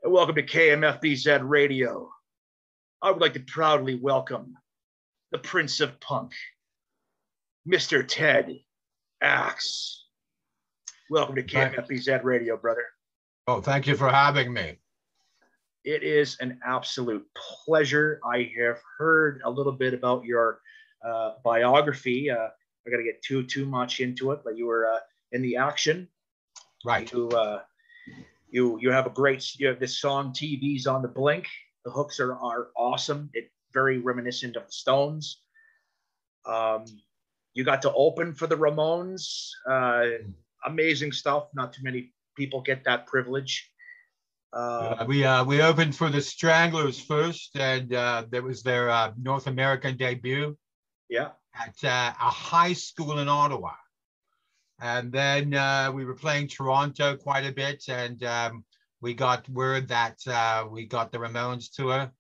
Welcome to Kmfbz Radio. I would like to proudly welcome the Prince of Punk, Mr. Ted Axe. Welcome to Kmfbz Radio, brother. Oh, thank you for having me. It is an absolute pleasure. I have heard a little bit about your biography. I got to get too much into it, but you were in the action. Right. You have you have this song, TV's on the Blink. The hooks are awesome. It's very reminiscent of the Stones. You got to open for the Ramones. Amazing stuff. Not too many people get that privilege. We opened for the Stranglers first, and that was their North American debut. Yeah. At a high school in Ottawa. And then we were playing Toronto quite a bit, and we got word that we got the Ramones tour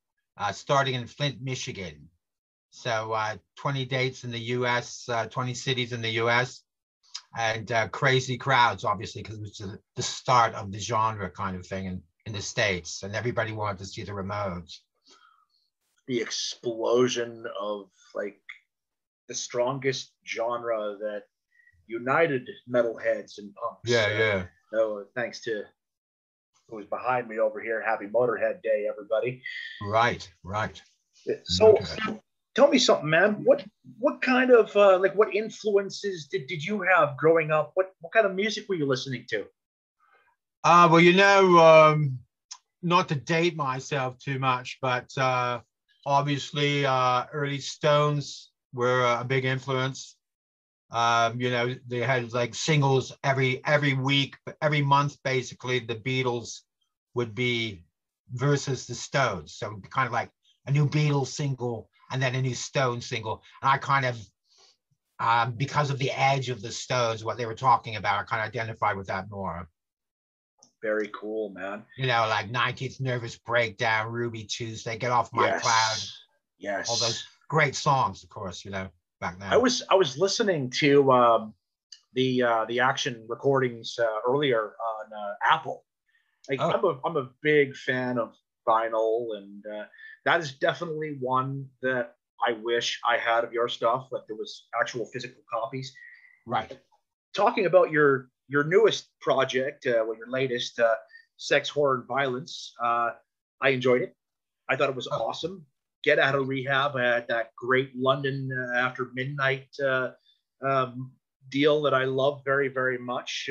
starting in Flint, Michigan. So 20 dates in the U.S., 20 cities in the U.S., and crazy crowds, obviously, because it was the start of the genre kind of thing in the States, and everybody wanted to see the Ramones. The explosion of like the strongest genre that united metalheads and punks. Yeah. No, thanks to who's behind me over here. Happy Motorhead Day, everybody. Right. So, tell me something, man. What kind of what influences did you have growing up? What kind of music were you listening to? Well, not to date myself too much, but obviously early Stones were a big influence. They had like singles every week, every month, basically. The Beatles would be versus the Stones. So kind of like a new Beatles single and then a new Stones single. And I kind of, because of the edge of the Stones, what they were talking about, I kind of identified with that more. Very cool, man. Like 19th Nervous Breakdown, Ruby Tuesday, Get Off My Cloud. Yes. All those great songs, of course, back then. I was listening to the action recordings earlier on Apple. I'm a big fan of vinyl, and that is definitely one that I wish I had of your stuff. Like there was actual physical copies. Right. Talking about your newest project, your latest, Sex, Horror, and Violence, I enjoyed it. I thought it was awesome. Get Out of Rehab had that great London After Midnight deal that I love very, very much.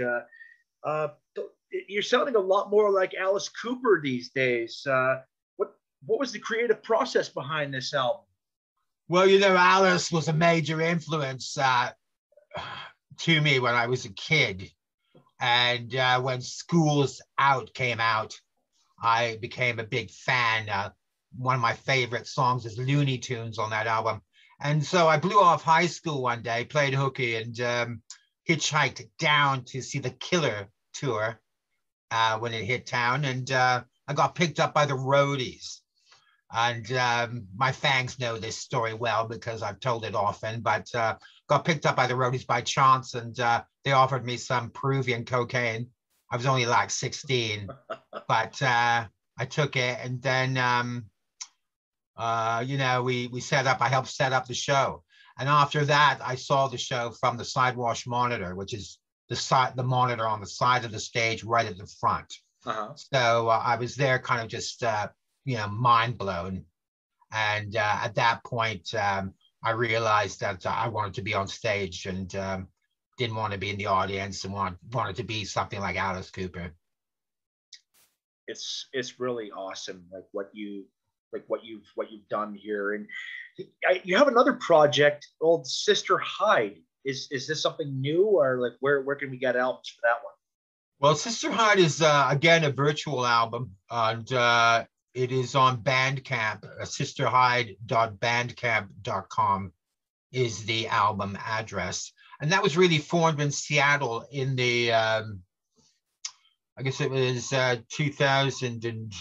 You're sounding a lot more like Alice Cooper these days. What was the creative process behind this album? Well, Alice was a major influence to me when I was a kid. And when School's Out came out, I became a big fan. One of my favorite songs is Looney Tunes on that album. And so I blew off high school one day, played hooky, and hitchhiked down to see the Killer tour when it hit town. And I got picked up by the Roadies. And my fans know this story well because I've told it often, but got picked up by the Roadies by chance, and they offered me some Peruvian cocaine. I was only like 16, but I took it, and then we set up. I helped set up the show, and after that, I saw the show from the Sidewash monitor, which is the monitor on the side of the stage, right at the front. Uh-huh. So I was there, kind of just mind blown, and at that point, I realized that I wanted to be on stage and didn't want to be in the audience and wanted to be something like Alice Cooper. It's really awesome, what you've done here, and you have another project called Sister Hyde. Is this something new, or where can we get albums for that one? Well, Sister Hyde is again a virtual album, and it is on Bandcamp. sisterhyde.bandcamp.com is the album address. And that was really formed in Seattle in the, I guess it was 2000 and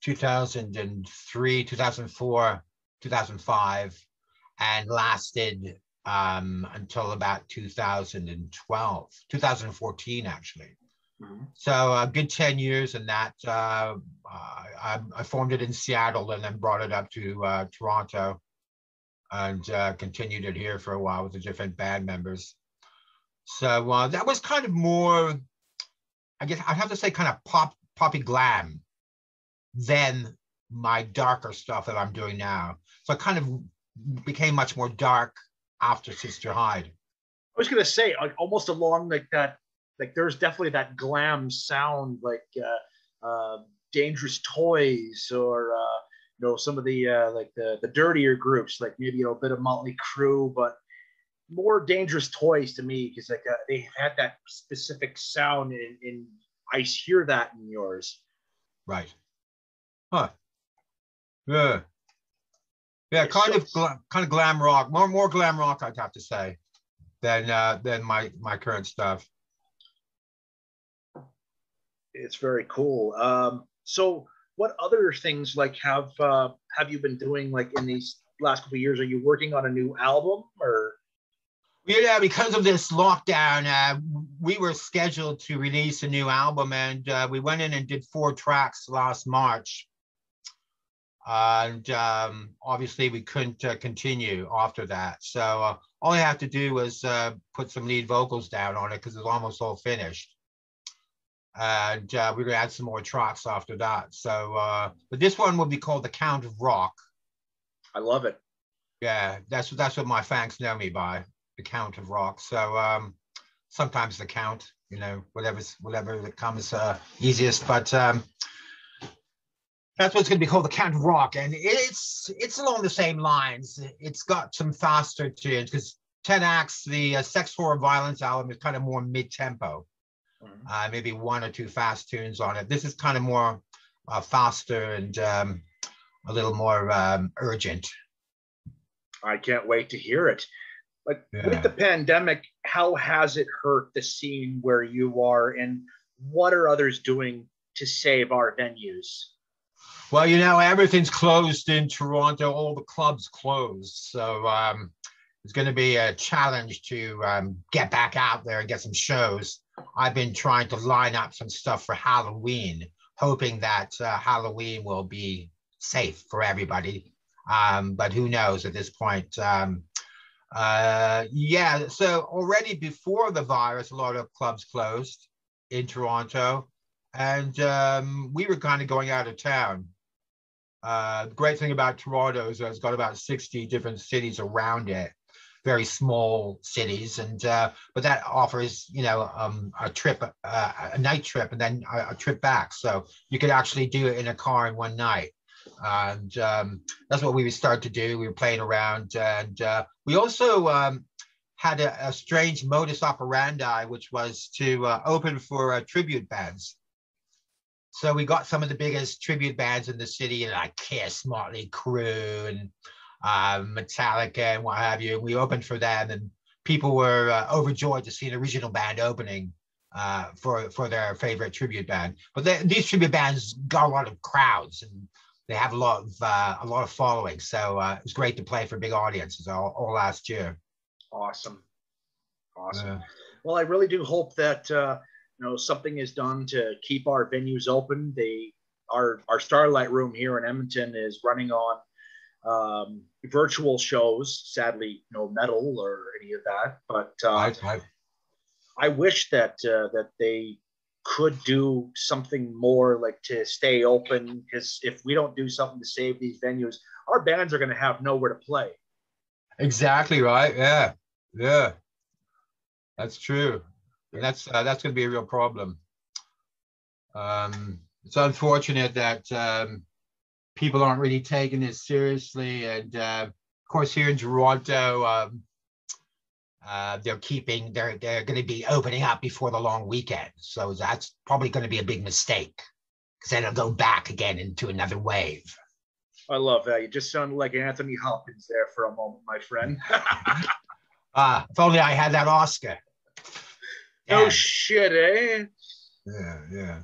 2003, 2004, 2005, and lasted until about 2012, 2014, actually. Mm-hmm. So a good 10 years in that. I formed it in Seattle and then brought it up to Toronto and continued it here for a while with the different band members. So that was kind of more, I guess I'd have to say, kind of poppy glam than my darker stuff that I'm doing now. So it kind of became much more dark after Sister Hyde. I was going to say, like, almost along like that, like there's definitely that glam sound, like Dangerous Toys, or you know, some of the like the dirtier groups, like maybe, you know, a bit of Motley Crue, but more Dangerous Toys to me, because like they had that specific sound, in I hear that in yours. Right. Huh. Yeah. Yeah, kind of glam rock, more glam rock, I'd have to say, than my current stuff. It's very cool. So what other things like have you been doing, like in these last couple of years? Are you working on a new album, or? Yeah, because of this lockdown, we were scheduled to release a new album, and we went in and did 4 tracks last March. And obviously we couldn't continue after that. So all I have to do was put some lead vocals down on it, because it's almost all finished. And we're gonna add some more tracks after that. So, but this one will be called The Count of Rock. I love it. Yeah, that's what my fans know me by, The Count of Rock. So sometimes the Count, you know, whatever that comes easiest. But that's what's going to be called, The Count of Rock, and it's along the same lines. It's got some faster tunes, because 10 Acts, the Sex, Horror, Violence album, is kind of more mid-tempo. Mm-hmm. Maybe 1 or 2 fast tunes on it. This is kind of more faster and a little more urgent. I can't wait to hear it. But with the pandemic, how has it hurt the scene where you are, and what are others doing to save our venues? Well, you know, everything's closed in Toronto. All the clubs closed. So it's going to be a challenge to get back out there and get some shows. I've been trying to line up some stuff for Halloween, hoping that Halloween will be safe for everybody. But who knows at this point? Yeah, so already before the virus, a lot of clubs closed in Toronto, and we were kind of going out of town. The great thing about Toronto is that it's got about 60 different cities around it, very small cities, and but that offers, you know, a trip, a night trip, and then a trip back. So you could actually do it in a car in one night. And that's what we would start to do. We were playing around, and we also had a strange modus operandi, which was to open for tribute bands. So we got some of the biggest tribute bands in the city, like Kiss, Motley Crue, and Metallica, and what have you. We opened for them, and people were overjoyed to see an original band opening for their favorite tribute band. But these tribute bands got a lot of crowds, and they have a lot of following. So it was great to play for big audiences all last year. Awesome. Well, I really do hope that you know, something is done to keep our venues open. Our Starlight Room here in Edmonton is running on virtual shows. Sadly, no metal or any of that. But I wish that they could do something more, like to stay open, because if we don't do something to save these venues, our bands are going to have nowhere to play. Exactly right. Yeah, that's true. And that's going to be a real problem. It's unfortunate that people aren't really taking it seriously, and of course here in Toronto, they're going to be opening up before the long weekend, so that's probably going to be a big mistake, because then it'll go back again into another wave. I love that. You just sounded like Anthony Hopkins there for a moment, my friend. If only I had that Oscar. No shit, eh? Yeah.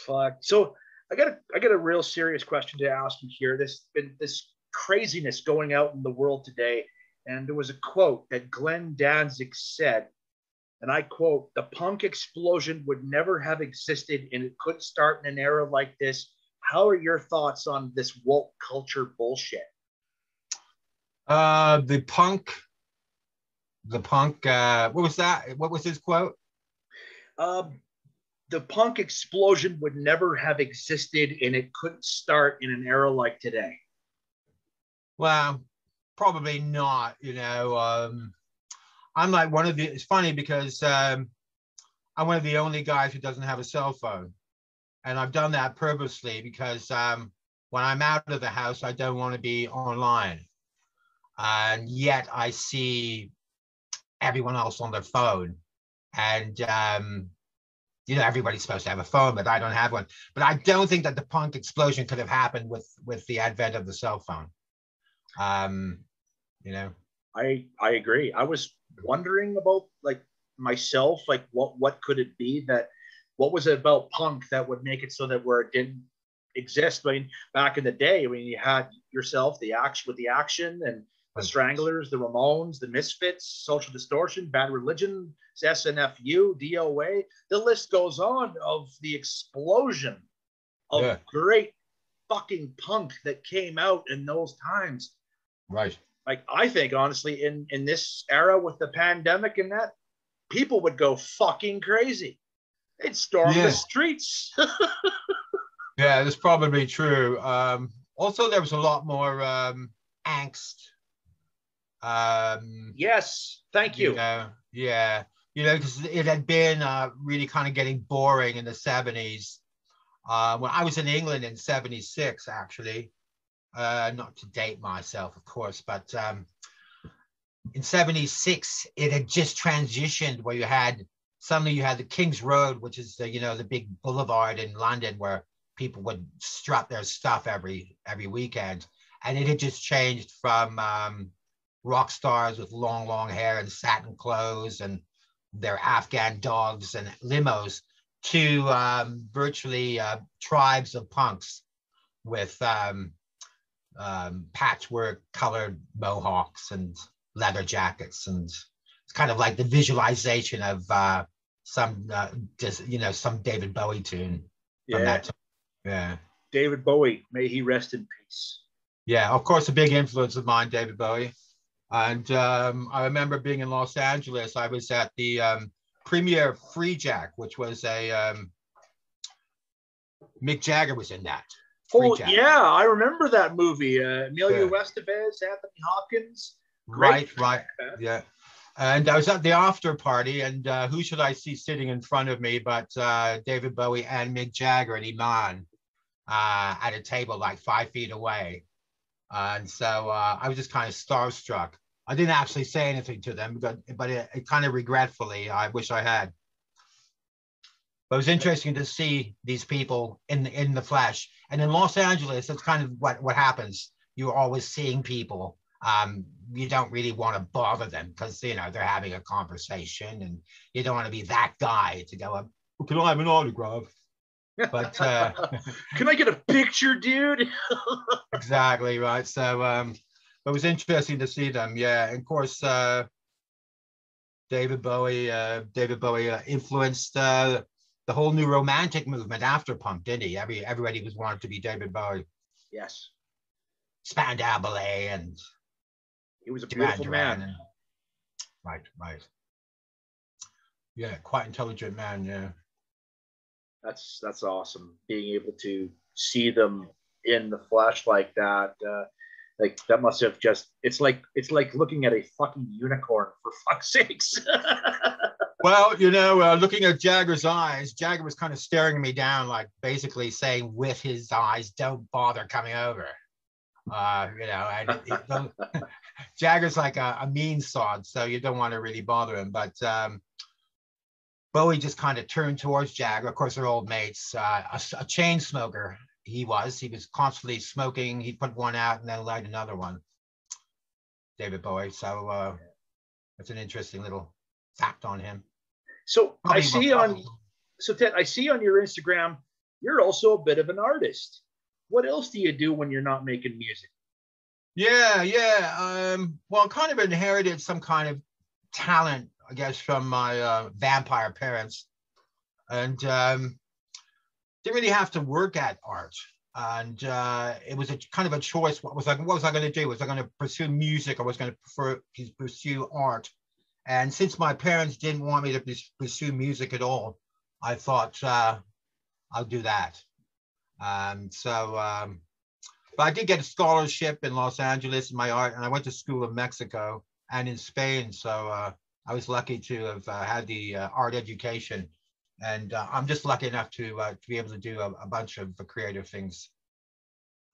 Fuck. So I got a real serious question to ask you here. This craziness going out in the world today, and there was a quote that Glenn Danzig said, and I quote, "The punk explosion would never have existed, and it couldn't start in an era like this." How are your thoughts on this woke culture bullshit? The punk. What was that? What was his quote? The punk explosion would never have existed, and it couldn't start in an era like today. Well, probably not. I'm like one of the. It's funny because I'm one of the only guys who doesn't have a cell phone, and I've done that purposely because when I'm out of the house, I don't want to be online, and yet I see everyone else on their phone, and everybody's supposed to have a phone, but I don't have one. But I don't think that the punk explosion could have happened with the advent of the cell phone. I agree. I was wondering about like myself, like what could it be what was it about punk that would make it so that where it didn't exist? I mean, back in the day, you had yourself, the action and the Stranglers, the Ramones, the Misfits, Social Distortion, Bad Religion, SNFU, DOA. The list goes on of the explosion of great fucking punk that came out in those times. Right. Like, I think, honestly, in this era with the pandemic and that, people would go fucking crazy. They'd storm the streets. Yeah, that's probably true. Also, there was a lot more angst. Yes, thank you. Because it had been really kind of getting boring in the 70s. When I was in England in 76, actually, not to date myself, of course, but in 76, it had just transitioned where suddenly you had the King's Road, which is the big boulevard in London where people would strut their stuff every weekend. And it had just changed from rock stars with long hair and satin clothes and their Afghan dogs and limos to virtually tribes of punks with patchwork colored mohawks and leather jackets. And it's kind of like the visualization of some David Bowie tune from that time. Yeah. David Bowie, may he rest in peace. Yeah, of course, a big influence of mine, David Bowie. And I remember being in Los Angeles. I was at the premiere of Free Jack, which was a Mick Jagger was in that. Free Jack. Yeah, I remember that movie. Emilio Estevez, Anthony Hopkins. Right. Yeah. And I was at the after party, and who should I see sitting in front of me but David Bowie and Mick Jagger and Iman at a table like 5 feet away. And so I was just kind of starstruck. I didn't actually say anything to them, but it kind of regretfully, I wish I had. But it was interesting to see these people in the flesh. And in Los Angeles, that's kind of what happens. You're always seeing people. You don't really want to bother them because, they're having a conversation and you don't want to be that guy to go up, well, can I have an autograph? But can I get a picture, dude? Exactly, right. So it was interesting to see them. Yeah, and of course David Bowie influenced the whole new romantic movement after punk, didn't he? Everybody was wanted to be David Bowie. Yes. Spandau Ballet, and he was a beautiful man. Right. Yeah, quite intelligent man. Yeah. That's awesome. Being able to see them in the flesh like that, like that must have it's like looking at a fucking unicorn, for fuck's sakes. Well, looking at Jagger's eyes, Jagger was kind of staring me down, like basically saying with his eyes, "Don't bother coming over." And Jagger's like a mean sod, so you don't want to really bother him. But Bowie just kind of turned towards Jagger. Of course, they're old mates. A chain smoker he was constantly smoking. He'd put one out and then light another one. David Bowie. So that's an interesting little fact on him. So Ted, I see on your Instagram you're also a bit of an artist. What else do you do when you're not making music? Yeah. Well, I kind of inherited some kind of talent, I guess, from my vampire parents, and didn't really have to work at art. And it was a kind of a choice. What was I going to do? Was I going to pursue music, or was I going to pursue art? And since my parents didn't want me to pursue music at all, I thought I'll do that. But I did get a scholarship in Los Angeles in my art, and I went to school in Mexico and in Spain. So I was lucky to have had the art education, and I'm just lucky enough to be able to do a bunch of creative things.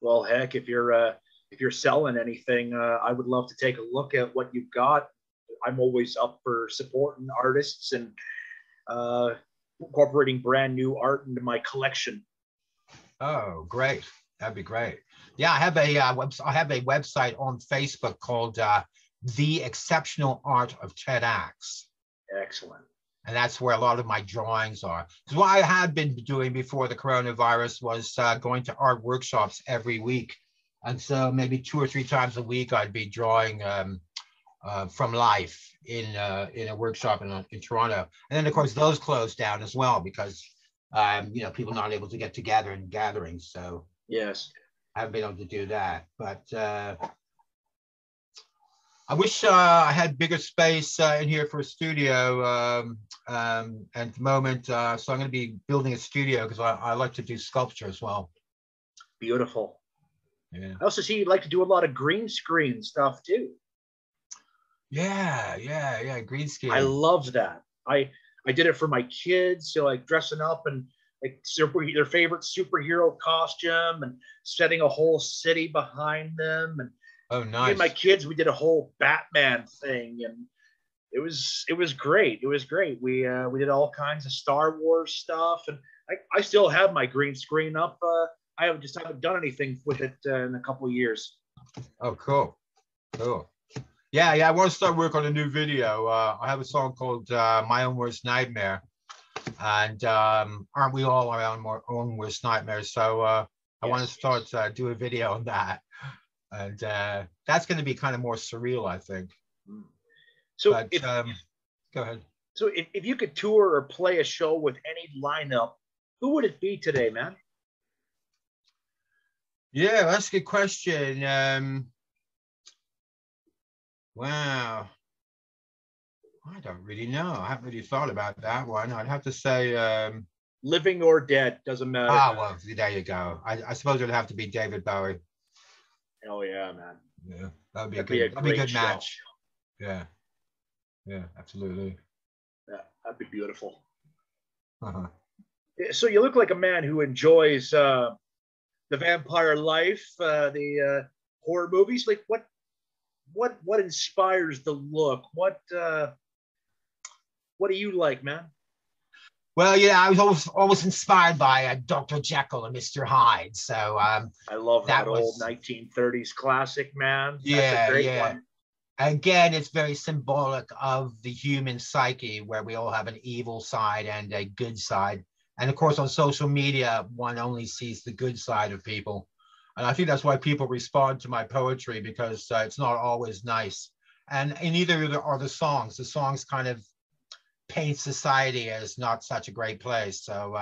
Well, heck, if you're selling anything, I would love to take a look at what you've got. I'm always up for supporting artists and incorporating brand new art into my collection. Oh, great! That'd be great. Yeah, I have a website on Facebook called The Exceptional Art of Ted Axe. Excellent. And that's where a lot of my drawings are. Because what I had been doing before the coronavirus was going to art workshops every week. And so maybe 2 or 3 times a week, I'd be drawing from life in a workshop in Toronto. And then, of course, those closed down as well because, people not able to get together in gatherings. So yes, I haven't been able to do that. But I wish I had bigger space in here for a studio at the moment. So I'm going to be building a studio because I like to do sculpture as well. Beautiful. Yeah. I also see you like to do a lot of green screen stuff too. Yeah. Green screen. I love that. I did it for my kids, so like dressing up and like their favorite superhero costume and setting a whole city behind them. And oh, nice. me and my kids, we did a whole Batman thing, and it was great. It was great. We did all kinds of Star Wars stuff, and I still have my green screen up. I haven't done anything with it in a couple of years. Oh, cool. Yeah. I want to start work on a new video. I have a song called My Own Worst Nightmare. And aren't we all our own worst nightmares? So I want to start do a video on that. And that's going to be kind of more surreal, I think. So go ahead. So if you could tour or play a show with any lineup, who would it be today, man? Yeah, that's a good question. Wow. I don't really know. I haven't really thought about that one. I'd have to say... living or dead, doesn't matter. Well, there you go. I suppose it'd have to be David Bowie. Oh, yeah, man. Yeah, that'd be a good match. Yeah, absolutely. Yeah, that'd be beautiful. Uh-huh. So you look like a man who enjoys the vampire life, the horror movies. Like what inspires the look? What do you like, man? Well, yeah, I was always inspired by Dr. Jekyll and Mr. Hyde. So I love that old 1930s classic, man. That's a great one. Again, it's very symbolic of the human psyche, where we all have an evil side and a good side. And of course, on social media, one only sees the good side of people. And I think that's why people respond to my poetry, because it's not always nice. And in either are the songs kind of paint society as not such a great place. So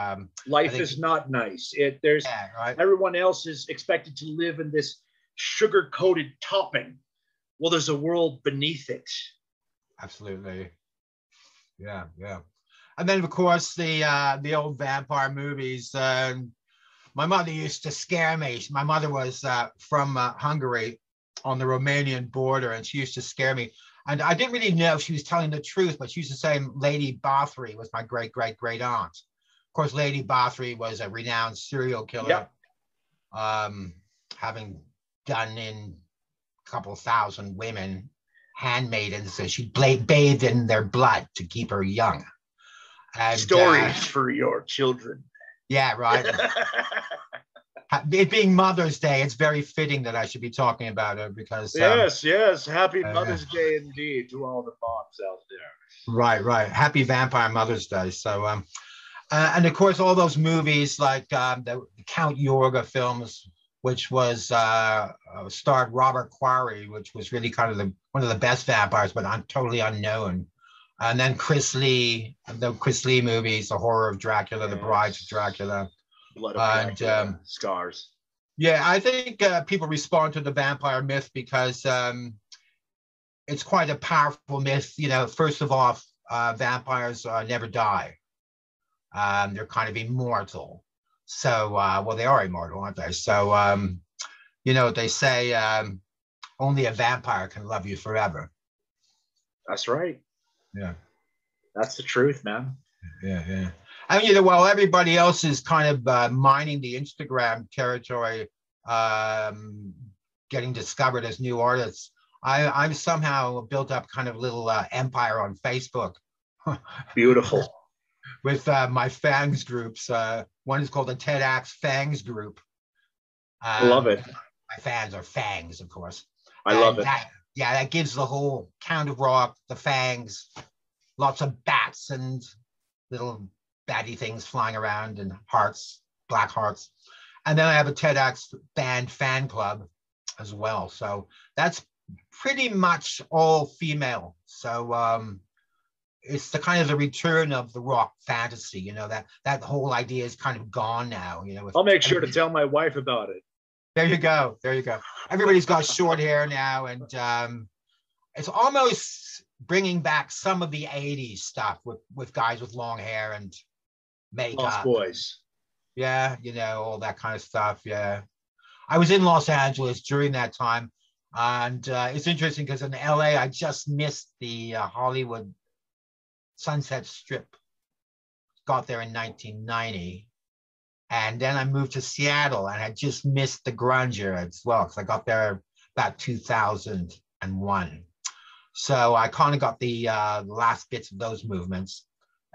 life is not nice. Right. Everyone else is expected to live in this sugar-coated topping. Well, there's a world beneath it. Absolutely. Yeah. And then, of course, the old vampire movies. My mother used to scare me. My mother was from Hungary on the Romanian border, and she used to scare me. And I didn't really know if she was telling the truth, but she used to say Lady Bathory was my great-great-great aunt. Of course, Lady Bathory was a renowned serial killer, having done in a couple thousand women, handmaidens. So she bathed in their blood to keep her young. And, stories for your children. Yeah, right. It being Mother's Day, it's very fitting that I should be talking about it because... Yes. Happy Mother's Day indeed to all the moms out there. Right. Happy Vampire Mother's Day. So And of course, all those movies like the Count Yorga films, which was starred Robert Quarry, which was really kind of one of the best vampires, but totally unknown. And then the Chris Lee movies, The Horror of Dracula, The Brides of Dracula. Blood of Dracula, Scars. Yeah, I think people respond to the vampire myth because it's quite a powerful myth. You know, first of all, vampires never die. They're kind of immortal. So, well, they are immortal, aren't they? So, you know, they say only a vampire can love you forever. That's right. Yeah. That's the truth, man. Yeah. I mean, you know, while everybody else is kind of mining the Instagram territory, getting discovered as new artists, I'm somehow built up kind of a little empire on Facebook. Beautiful. With my fangs groups. One is called the Ted Axe Fangs group. I love it. My fans are fangs, of course. I love it. That gives the whole Count of Rock, the fangs, lots of bats and little batty things flying around and hearts, black hearts. And then I have a Ted Axe Band fan club as well. So that's pretty much all female. So it's the kind of the return of the rock fantasy, you know, that whole idea is kind of gone now, you know. I'll make sure to tell my wife about it. There you go. Everybody's got short hair now, and it's almost bringing back some of the 80s stuff with guys with long hair and makeup. Lost Boys. Yeah, you know, all that kind of stuff, yeah. I was in Los Angeles during that time, and it's interesting because in LA, I just missed the Hollywood Sunset Strip. Got there in 1990. And then I moved to Seattle, and I just missed the grunge era as well, because I got there about 2001. So I kind of got the last bits of those movements,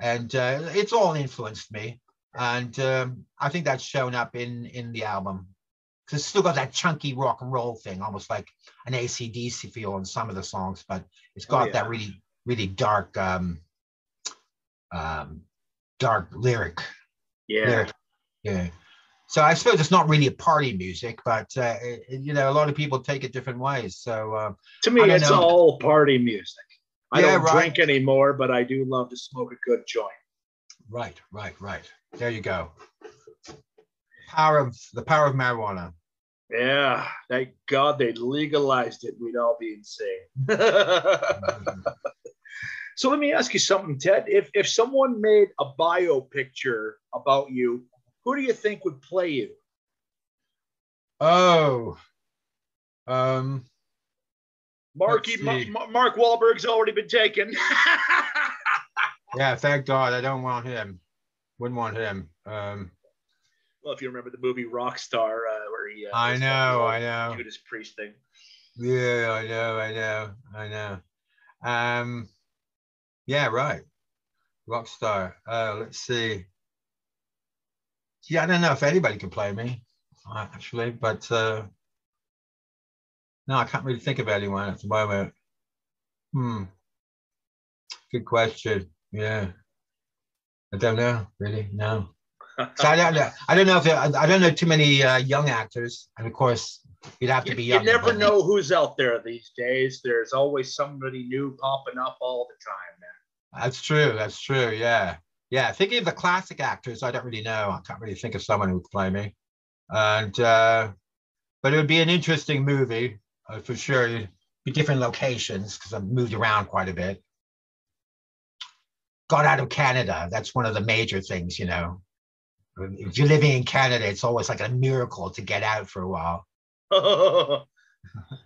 and it's all influenced me. And I think that's shown up in the album. Because it's still got that chunky rock and roll thing, almost like an AC/DC feel in some of the songs, but it's got that really, really dark, dark lyric. Yeah. So I suppose it's not really a party music, but you know, a lot of people take it different ways. So to me, it's all party music. I don't drink anymore, but I do love to smoke a good joint. Right. There you go. The power of marijuana. Yeah, thank God they legalized it. We'd all be insane. So let me ask you something, Ted. If someone made a bio picture about you, who do you think would play you? Oh, Mark Wahlberg's already been taken. Yeah, thank God. I don't want him. Wouldn't want him. Well, if you remember the movie Rockstar, where he I know. Judas Priest thing. Yeah, I know. Yeah, right. Rockstar. Let's see. Yeah, I don't know if anybody can play me, actually, but no, I can't really think of anyone at the moment. Good question. Yeah. I don't know, really. No. So I don't know. I don't know too many young actors, and of course, you'd have to be young. You never know who's out there these days. There's always somebody new popping up all the time, man. That's true. Yeah. Thinking of the classic actors, I don't really know. I can't really think of someone who would play me. And but it would be an interesting movie for sure. It'd be different locations because I've moved around quite a bit. Got out of Canada. That's one of the major things, you know. If you're living in Canada, it's always like a miracle to get out for a while.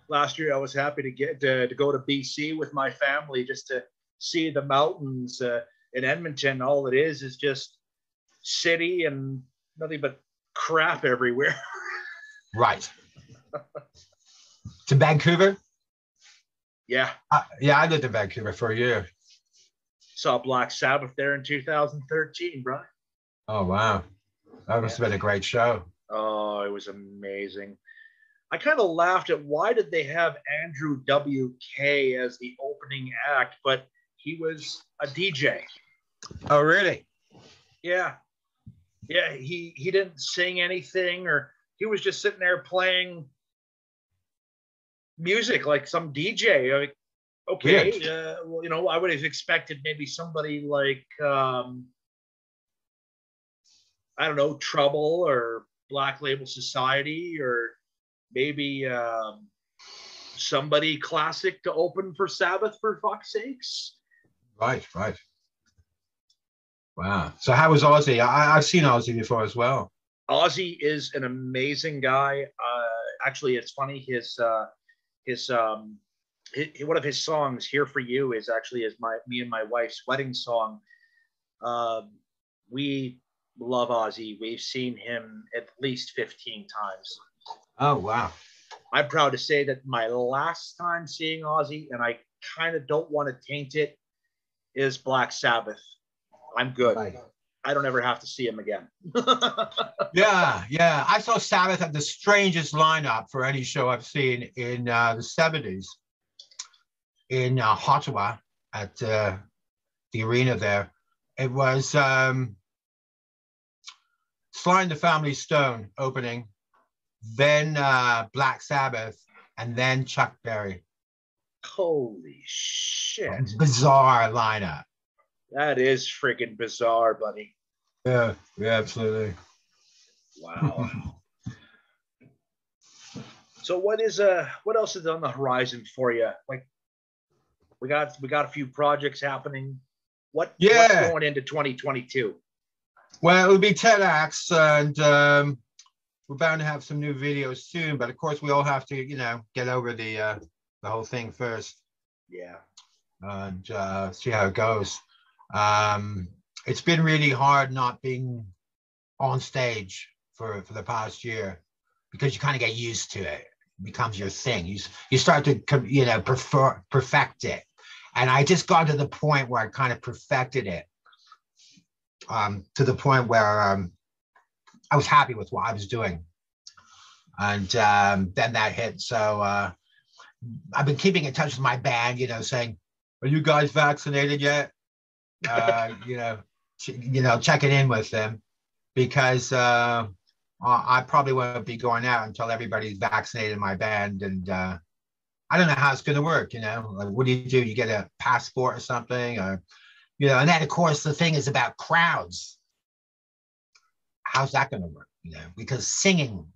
Last year, I was happy to get to go to BC with my family just to see the mountains. In Edmonton, all it is just city and nothing but crap everywhere. Right. To Vancouver? Yeah. I lived in Vancouver for a year. Saw Black Sabbath there in 2013, bro. Oh, wow. That must have been a great show. Oh, it was amazing. I kind of laughed at why did they have Andrew WK as the opening act, but he was a DJ. Oh, really? Yeah. Yeah. He didn't sing anything, or he was just sitting there playing music like some DJ. Like, okay, well, you know, I would have expected maybe somebody like I don't know, Trouble or Black Label Society, or maybe somebody classic to open for Sabbath, for fuck's sakes. Right. Wow. So how was Ozzy? I've seen Ozzy before as well. Ozzy is an amazing guy. Actually, it's funny. His one of his songs, "Here for You," is actually me and my wife's wedding song. We love Ozzy. We've seen him at least 15 times. Oh, wow. I'm proud to say that my last time seeing Ozzy, and I kind of don't want to taint it, is Black Sabbath. I'm good. Right. I don't ever have to see him again. Yeah. I saw Sabbath at the strangest lineup for any show I've seen in the 70s in Ottawa at the arena there. It was Sly and the Family Stone opening, then Black Sabbath, and then Chuck Berry. Holy shit. Bizarre lineup. That is freaking bizarre, buddy. Yeah, absolutely. Wow. So what else is on the horizon for you? Like, we got a few projects happening. What's going into 2022? Well, it'll be 10 acts, and we're bound to have some new videos soon. But of course, we all have to, get over the whole thing first. Yeah. And see how it goes. It's been really hard not being on stage for the past year, because you kind of get used to it. It becomes your thing. You start to perfect it. And I just got to the point where I kind of perfected it, to the point where I was happy with what I was doing. And then that hit. So I've been keeping in touch with my band, saying, "Are you guys vaccinated yet?" Checking in with them, because I probably won't be going out until everybody's vaccinated in my band. And I don't know how it's going to work. Like, what do? You get a passport or something, or, and then of course the thing is about crowds. How's that going to work? Because singing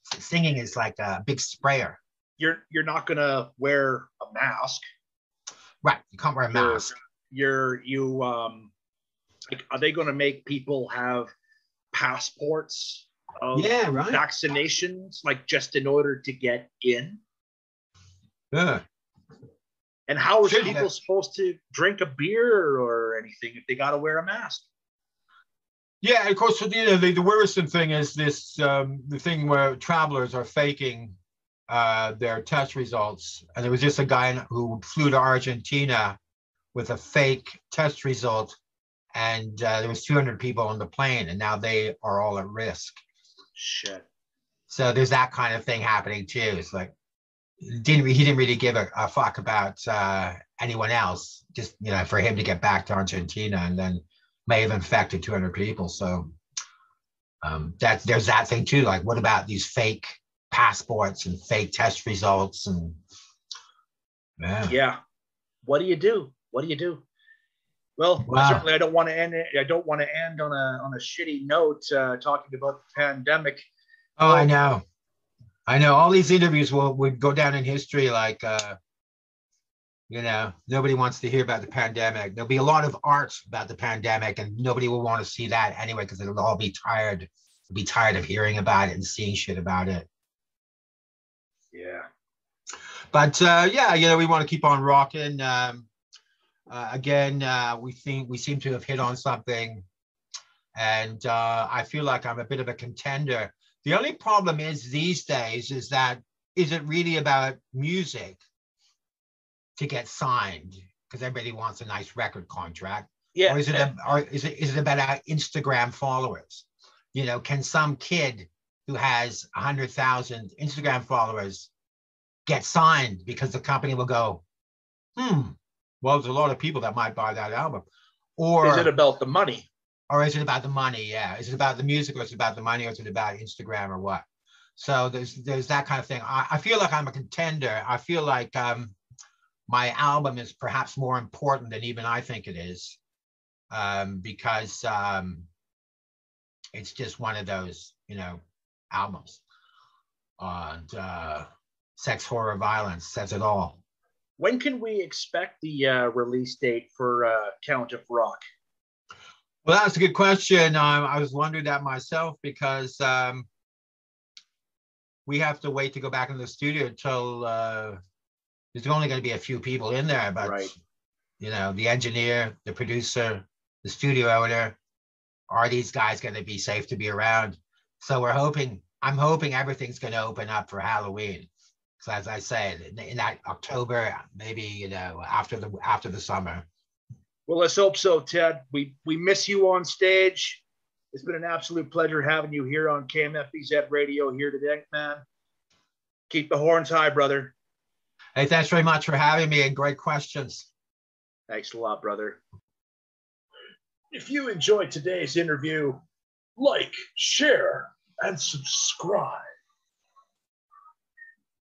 is like a big sprayer. You're not going to wear a mask. Right. You can't wear a mask. Are they going to make people have passports of vaccinations, like, just in order to get in? Yeah. And how are people supposed to drink a beer or anything if they got to wear a mask? Yeah, of course. The worrisome thing is this: the thing where travelers are faking their test results. And there was just a guy who flew to Argentina with a fake test result, and there was 200 people on the plane, and now they are all at risk. Shit. So there's that kind of thing happening too. It's like he didn't really give a fuck about anyone else, just for him to get back to Argentina, and then may have infected 200 people. So there's that thing too. Like, what about these fake passports and fake test results? And yeah, what do you do? Well, certainly I don't want to end on a shitty note talking about the pandemic. Oh, I know. All these interviews would go down in history like, nobody wants to hear about the pandemic. There'll be a lot of art about the pandemic, and nobody will want to see that anyway, because they'll all be tired. They'll be tired of hearing about it and seeing shit about it. Yeah. But we want to keep on rocking. Again, we seem to have hit on something, and I feel like I'm a bit of a contender. The only problem is these days is it really about music to get signed? Because everybody wants a nice record contract. Yeah. Or is it about our Instagram followers? Can some kid who has 100,000 Instagram followers get signed because the company will go, well, there's a lot of people that might buy that album? Or is it about the money? Or is it about the money? Yeah. Is it about the music, or is it about the money, or is it about Instagram, or what? So there's that kind of thing. I feel like I'm a contender. I feel like my album is perhaps more important than even I think it is, because it's just one of those, albums. And sex, horror, violence says it all. When can we expect the release date for Count of Rock? Well, that's a good question. I was wondering that myself, because we have to wait to go back in the studio until there's only going to be a few people in there, but right. The engineer, the producer, the studio owner, are these guys going to be safe to be around? So I'm hoping everything's going to open up for Halloween. So as I said, in that October, maybe, after the summer. Well, let's hope so, Ted. We miss you on stage. It's been an absolute pleasure having you here on Kmfbz Radio here today, man. Keep the horns high, brother. Hey, thanks very much for having me, and great questions. Thanks a lot, brother. If you enjoyed today's interview, like, share, and subscribe.